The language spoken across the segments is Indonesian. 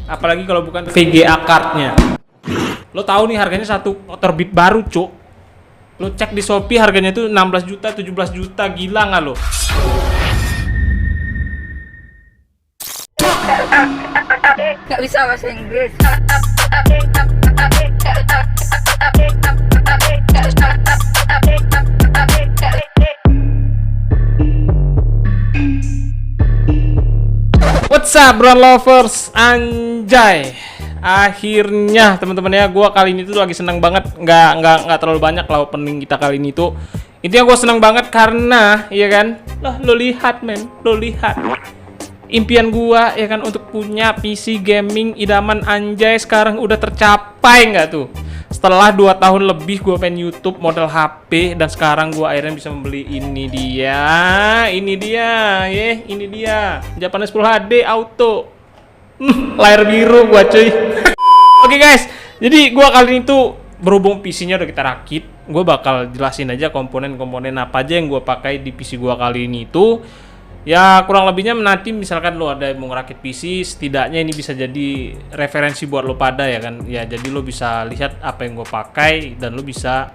apalagi kalau bukan VGA cardnya. Lo tahu nih harganya satu motor Beat baru, cuk. Lo cek di Shopee harganya tuh 16 juta, 17 juta, gila nggak lo? Nggak bisa bahasa Inggris. What's up, Brown Lovers? Anjay. Akhirnya teman-teman ya, gue kali ini tuh lagi seneng banget. Nggak terlalu banyak lah opening kita kali ini tuh. Intinya gue seneng banget karena, ya kan? Lah, lo lihat men, lo lihat. Impian gua ya kan untuk punya PC gaming idaman anjay sekarang udah tercapai nggak tuh? Setelah 2 tahun lebih gua main YouTube model HP dan sekarang gua akhirnya bisa membeli ini dia Japanese Full HD Auto. Layar biru gua cuy. Oke guys, jadi gua kali ini tuh berhubung PC-nya udah kita rakit, gua bakal jelasin aja komponen-komponen apa aja yang gua pakai di PC gua kali ini tuh. Ya kurang lebihnya nanti misalkan lo ada yang mau ngerakit PC, setidaknya ini bisa jadi referensi buat lo pada ya kan. Ya jadi lo bisa lihat apa yang gue pakai dan lo bisa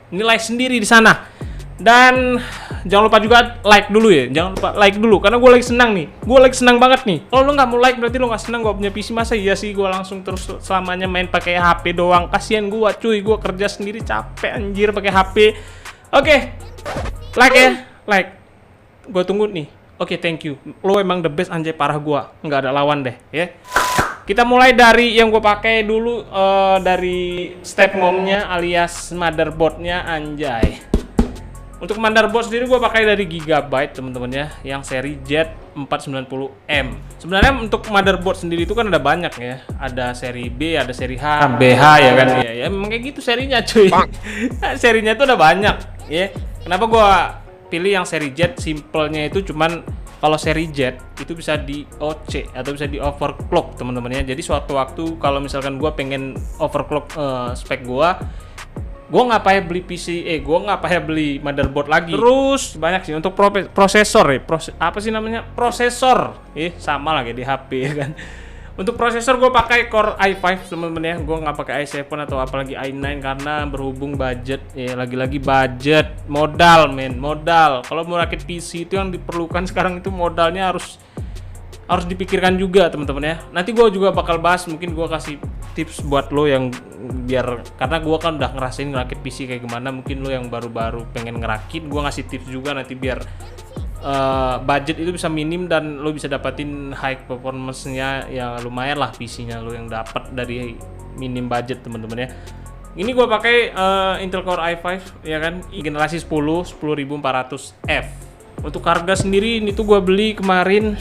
nilai sendiri di sana. Dan jangan lupa juga like dulu ya, jangan lupa like dulu karena gue lagi senang nih, gue lagi senang banget nih. Kalau lo nggak mau like berarti lo nggak senang gue punya PC. Masa iya sih gue langsung terus selamanya main pakai HP doang? Kasian gue cuy, gue kerja sendiri capek anjir pakai HP. Oke, like ya, like. Gue tunggu nih. Oke, thank you. Lo emang the best anjay, parah gua. Nggak ada lawan deh, ya. Kita mulai dari yang gue pakai dulu, dari step mom-nya alias motherboard-nya anjay. Untuk motherboard sendiri gue pakai dari Gigabyte, teman-teman ya, yang seri Z490M. Sebenarnya untuk motherboard sendiri itu kan ada banyak ya. Ada seri B, ada seri H, BH ya kan ya. Ya memang kayak gitu serinya, cuy. Serinya itu ada banyak, ya. Kenapa gua pilih yang seri Z? Simpelnya itu cuman kalau seri Z itu bisa di OC atau bisa di overclock teman-teman ya. Jadi suatu waktu kalau misalkan gua pengen overclock spek gua nggak payah beli PC, gua nggak payah beli motherboard lagi. Terus banyak sih untuk prosesor ya. Apa sih namanya? Prosesor. Sama lagi di HP ya kan. Untuk prosesor gue pakai Core i5 teman-teman ya, gue nggak pakai i7 atau apalagi i9 karena berhubung budget ya, lagi-lagi budget, modal men, modal. Kalau mau rakit PC itu yang diperlukan sekarang itu modalnya harus dipikirkan juga teman-teman ya. Nanti gue juga bakal bahas, mungkin gue kasih tips buat lo yang biar, karena gue kan udah ngerasain ngerakit PC kayak gimana, mungkin lo yang baru-baru pengen ngerakit, gue ngasih tips juga nanti biar budget itu bisa minim dan lo bisa dapatin high performance-nya yang lumayan lah PC-nya lo yang dapat dari minim budget teman-teman ya. Ini gue pakai Intel Core i5 ya kan, generasi 10400F. Untuk harga sendiri ini tuh gue beli kemarin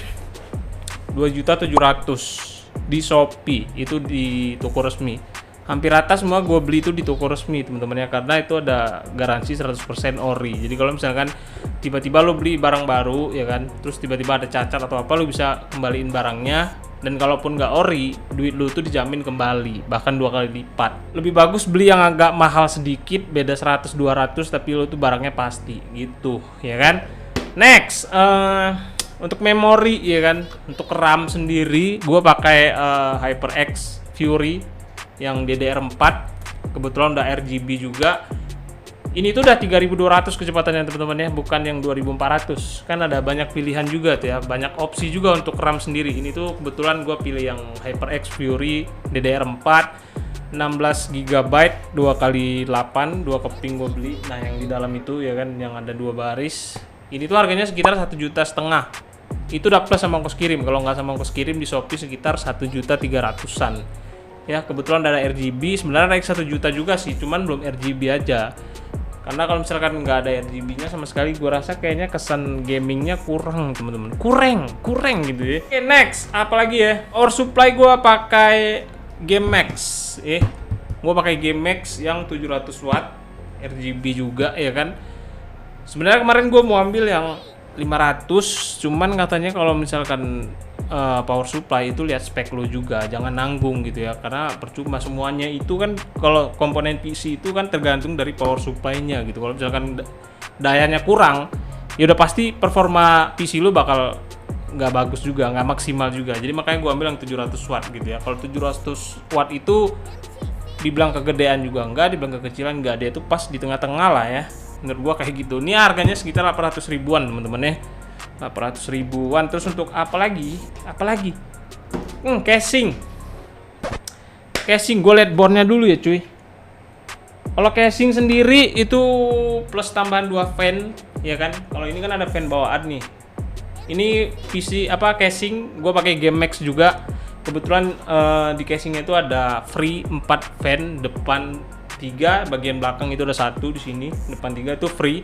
2.700.000 di Shopee, itu di toko resmi. Hampir rata semua gue beli itu di toko resmi teman-teman ya, karena itu ada garansi 100% ori. Jadi kalau misalkan tiba-tiba lo beli barang baru ya kan, terus tiba-tiba ada cacat atau apa, lo bisa kembaliin barangnya. Dan kalaupun nggak ori, duit lo tuh dijamin kembali, bahkan 2 kali lipat. Lebih bagus beli yang agak mahal sedikit, beda 100-200 tapi lo tuh barangnya pasti gitu ya kan. Next, untuk memori ya kan, untuk RAM sendiri gue pakai HyperX Fury yang DDR4, kebetulan udah RGB juga. Ini tuh udah 3200 kecepatannya teman-teman ya, bukan yang 2400. Kan ada banyak pilihan juga tuh ya, banyak opsi juga untuk RAM sendiri. Ini tuh kebetulan gue pilih yang HyperX Fury DDR4 16 GB 2x8, 2 keping gue beli. Nah yang di dalam itu ya kan, yang ada 2 baris. Ini tuh harganya sekitar 1,5 juta. Itu udah plus sama ongkos kirim. Kalau nggak sama ongkos kirim di Shopee sekitar 1.300.000-an. Ya kebetulan ada RGB, sebenarnya naik 1 juta juga sih, cuman belum RGB aja. Karena kalau misalkan nggak ada RGB-nya sama sekali, gue rasa kayaknya kesan gamingnya kurang teman-teman, kurang gitu ya. Oke, next, apalagi ya? Power supply gue pakai GameMax, gue pakai GameMax yang 700 watt, RGB juga ya kan. Sebenarnya kemarin gue mau ambil yang 500, cuman katanya kalau misalkan power supply itu lihat spek lo juga, jangan nanggung gitu ya, karena percuma semuanya itu kan. Kalau komponen PC itu kan tergantung dari power supply-nya gitu. Kalau misalkan dayanya kurang, ya udah pasti performa PC lo bakal nggak bagus juga, nggak maksimal juga. Jadi makanya gue ambil yang 700 watt gitu ya. Kalau 700 watt itu dibilang kegedean juga enggak, dibilang kekecilan enggak, dia tuh pas di tengah-tengah lah ya. Menurut gua kayak gitu. Ini harganya sekitar 800 ribuan teman-teman ya. 800 ribuan. Terus untuk apa lagi? Casing. Casing gue liat bornya dulu ya cuy. Kalau casing sendiri itu plus tambahan 2 fan ya kan. Kalau ini kan ada fan bawaan nih. Ini PC casing gue pakai GameMax juga. Kebetulan di casingnya itu ada free 4 fan, depan 3, bagian belakang itu ada 1 di sini, depan 3 itu free.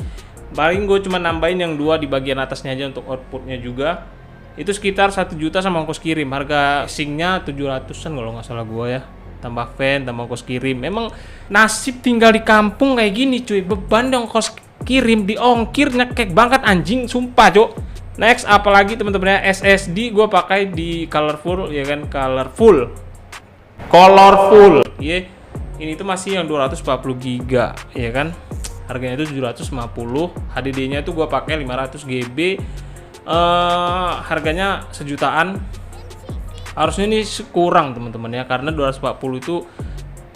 Paling gue cuma nambahin yang 2 di bagian atasnya aja untuk outputnya juga. Itu sekitar 1 juta sama ongkos kirim. Harga casingnya 700-an kalau nggak salah gue ya. Tambah fan, tambah ongkos kirim. Memang nasib tinggal di kampung kayak gini cuy. Beban dong ongkos kirim, diongkir nyekek banget anjing, sumpah cok. Next, apalagi teman-teman ya, SSD gue pakai di colorful ya kan, colorful ya. Ini tuh masih yang 240 GB ya kan. Harganya itu 750. HDD-nya itu gue pakai 500 GB. Harganya sejutaan. Harusnya ini kurang teman-teman ya, karena 240 itu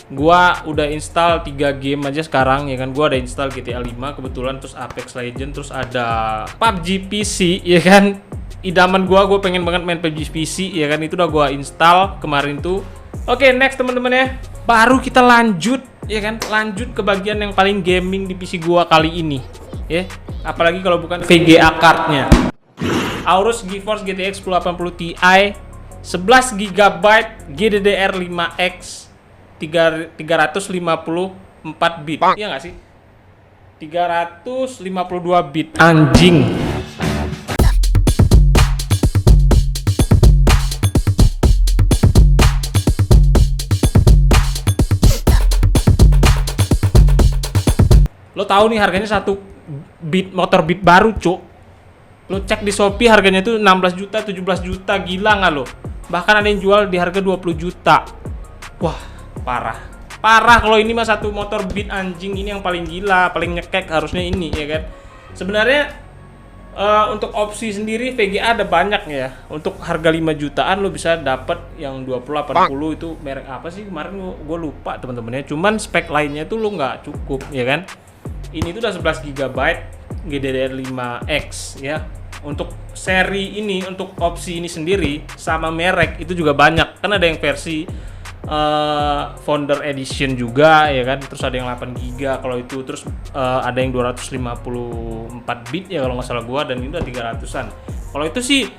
gua udah install 3 game aja sekarang ya kan. Gua ada install GTA 5 kebetulan, terus Apex Legends, terus ada PUBG PC ya kan. Idaman gua pengen banget main PUBG PC ya kan. Itu udah gua install kemarin tuh. Oke, next teman-teman ya. Baru kita lanjut ya kan. Lanjut ke bagian yang paling gaming di PC gua kali ini ya. Apalagi kalau bukan VGA card-nya. Aorus GeForce GTX 1080 Ti 11 GB GDDR5X 354 bit. Iya nggak sih? 352 bit. Anjing. Lo tahu nih harganya 1 bit motor bit baru, cuk. Lo cek di Shopee harganya tuh 16 juta, 17 juta, gila nggak lo? Bahkan ada yang jual di harga 20 juta. Wah, parah. Parah kalau ini mah satu motor beat anjing, ini yang paling gila, paling nyekek harusnya ini ya kan. Sebenarnya untuk opsi sendiri VGA ada banyak ya. Untuk harga 5 jutaan lo bisa dapat yang 2080 itu merek apa sih kemarin gue lupa teman-teman ya. Cuman spek lainnya tuh lo nggak cukup ya kan. Ini tuh udah 11 GB GDDR5X ya. Untuk seri ini, untuk opsi ini sendiri sama merek itu juga banyak. Kan ada yang versi Founder Edition juga ya kan. Terus ada yang 8 GB kalau itu. Terus ada yang 254 bit ya kalau nggak salah gua, dan ini udah 300-an. Kalau itu sih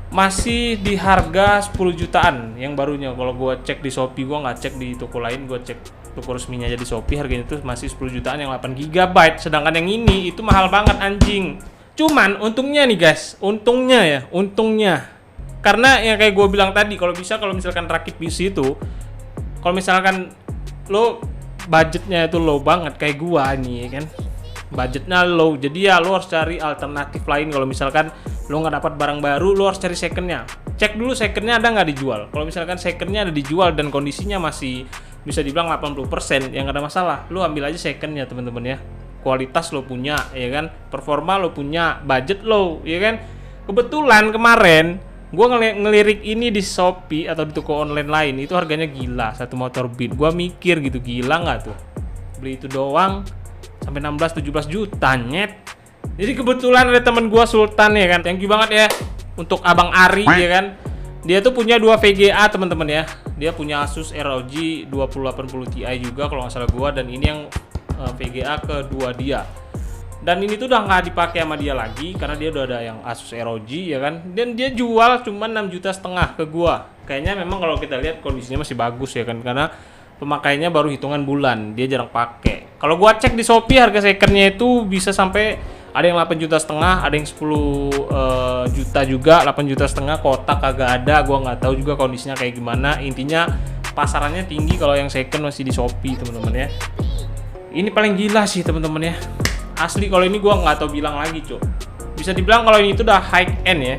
masih di harga 10 jutaan yang barunya. Kalau gua cek di Shopee, gua nggak cek di toko lain, gua cek toko resminya aja di Shopee, harganya itu masih 10 jutaan yang 8 GB. Sedangkan yang ini itu mahal banget anjing. Cuman untungnya nih guys, untungnya karena yang kayak gue bilang tadi, kalau misalkan rakit PC itu, kalau misalkan lo budgetnya itu low banget kayak gua nih ya kan, budgetnya low, jadi ya lo harus cari alternatif lain. Kalau misalkan lo nggak dapat barang baru, lo harus cari secondnya. Cek dulu secondnya ada nggak dijual. Kalau misalkan secondnya ada dijual dan kondisinya masih bisa dibilang 80%, yang nggak ada masalah, lo ambil aja secondnya teman-teman ya. Kualitas lo punya ya kan, performa lo punya, budget lo ya kan. Kebetulan kemarin gue ngelirik ini di Shopee atau di toko online lain, itu harganya gila, satu motor beat. Gue mikir gitu, gila nggak tuh beli itu doang sampai 16-17 juta nyet. Jadi kebetulan ada teman gue Sultan ya kan, thank you banget ya untuk Abang Ari ya kan. Dia tuh punya 2 VGA teman-teman ya. Dia punya Asus ROG 2080 Ti juga kalau nggak salah gue, dan ini yang VGA kedua dia. Dan ini tuh udah nggak dipakai sama dia lagi karena dia udah ada yang Asus ROG ya kan. Dan dia jual cuma 6,5 juta ke gua. Kayaknya memang kalau kita lihat kondisinya masih bagus ya kan, karena pemakaiannya baru hitungan bulan, dia jarang pakai. Kalau gua cek di Shopee harga secondnya itu bisa sampai ada yang 8,5 juta, ada yang 10 juta juga, 8,5 juta, kotak kagak ada. Gua nggak tahu juga kondisinya kayak gimana. Intinya pasarannya tinggi kalau yang second masih di Shopee teman-teman ya. Ini paling gila sih teman-teman ya. Asli kalau ini gua nggak tahu bilang lagi, Cuk. Bisa dibilang kalau ini tuh udah high end ya.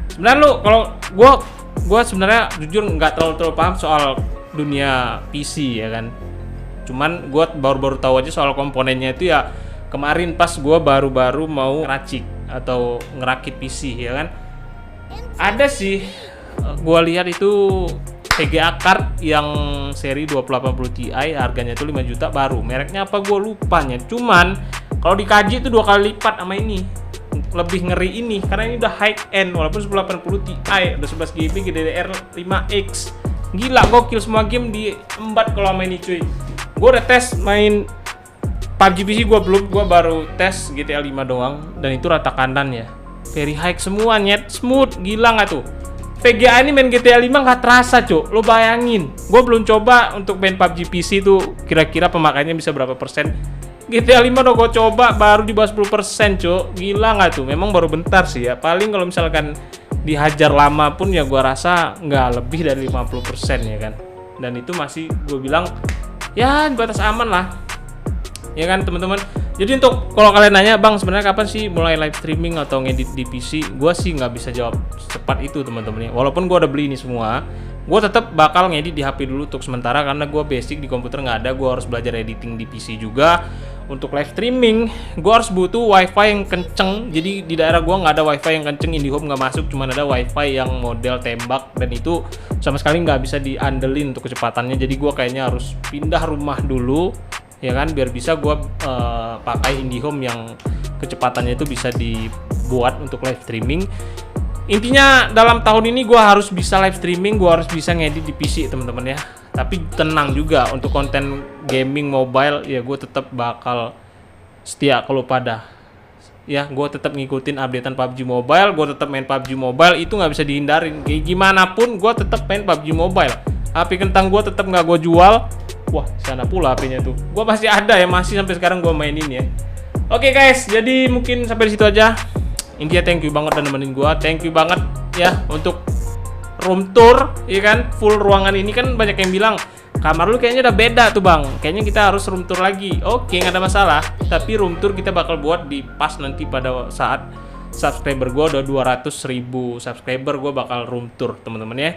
Sebenarnya lo kalau gua sebenarnya jujur nggak terlalu paham soal dunia PC ya kan. Cuman gua baru-baru tahu aja soal komponennya itu ya kemarin pas gua baru-baru mau ngeracik atau ngerakit PC ya kan. Ada sih, gua lihat itu VGA card yang seri 2080 Ti harganya itu 5 juta baru. Mereknya apa gua lupanya. Cuman kalau dikaji itu 2 kali lipat sama ini. Lebih ngeri ini karena ini udah high end walaupun 1080 Ti udah 11 GB GDDR5X. Gila, gokil, semua game diembat kalau main ini cuy. Gue udah tes main PUBG PC, gue baru tes GTA 5 doang dan itu rata kanan ya. Very high semua, nyet, smooth, gila nggak tuh? VGA ini main GTA 5 nggak terasa cuy, lo bayangin. Gue belum coba untuk main PUBG PC tuh kira-kira pemakaiannya bisa berapa persen. GTA 5 udah gue coba baru di bawah 10% cuy, gila nggak tuh? Memang baru bentar sih ya, paling kalau misalkan dihajar lama pun ya gue rasa nggak lebih dari 50% ya kan. Dan itu masih gue bilang ya di batas aman lah ya kan teman-teman. Jadi untuk kalau kalian nanya bang sebenarnya kapan sih mulai live streaming atau ngedit di PC, gue sih nggak bisa jawab secepat itu teman-teman ya. Walaupun gue udah beli ini semua, gue tetap bakal ngedit di HP dulu untuk sementara karena gue basic di komputer nggak ada. Gue harus belajar editing di PC juga. Untuk live streaming gue harus butuh wifi yang kenceng. Jadi di daerah gue nggak ada wifi yang kenceng, IndiHome nggak masuk, cuman ada wifi yang model tembak dan itu sama sekali nggak bisa diandelin untuk kecepatannya. Jadi gue kayaknya harus pindah rumah dulu ya kan, biar bisa gue pakai IndiHome yang kecepatannya itu bisa dibuat untuk live streaming. Intinya dalam tahun ini gue harus bisa live streaming, gue harus bisa ngedit di PC teman-teman ya. Tapi tenang juga untuk konten gaming mobile ya, gue tetap bakal setia kalau pada ya, gue tetap ngikutin updatean PUBG Mobile, gue tetap main PUBG Mobile, itu nggak bisa dihindarin. Kayak gimana pun gue tetap main PUBG Mobile. HP kentang gue tetap nggak gue jual. Wah, sana pula HP-nya tuh. Gue masih ada ya, masih sampai sekarang gue mainin ya. Oke guys, jadi mungkin sampai di situ aja. Intinya thank you banget dan nemenin gue. Thank you banget ya untuk room tour, ya kan? Full ruangan ini kan banyak yang bilang kamar lu kayaknya udah beda tuh bang. Kayaknya kita harus room tour lagi. Oke, nggak ada masalah. Tapi room tour kita bakal buat di pas nanti pada saat subscriber gue udah 200.000 subscriber, gue bakal room tour teman-teman ya.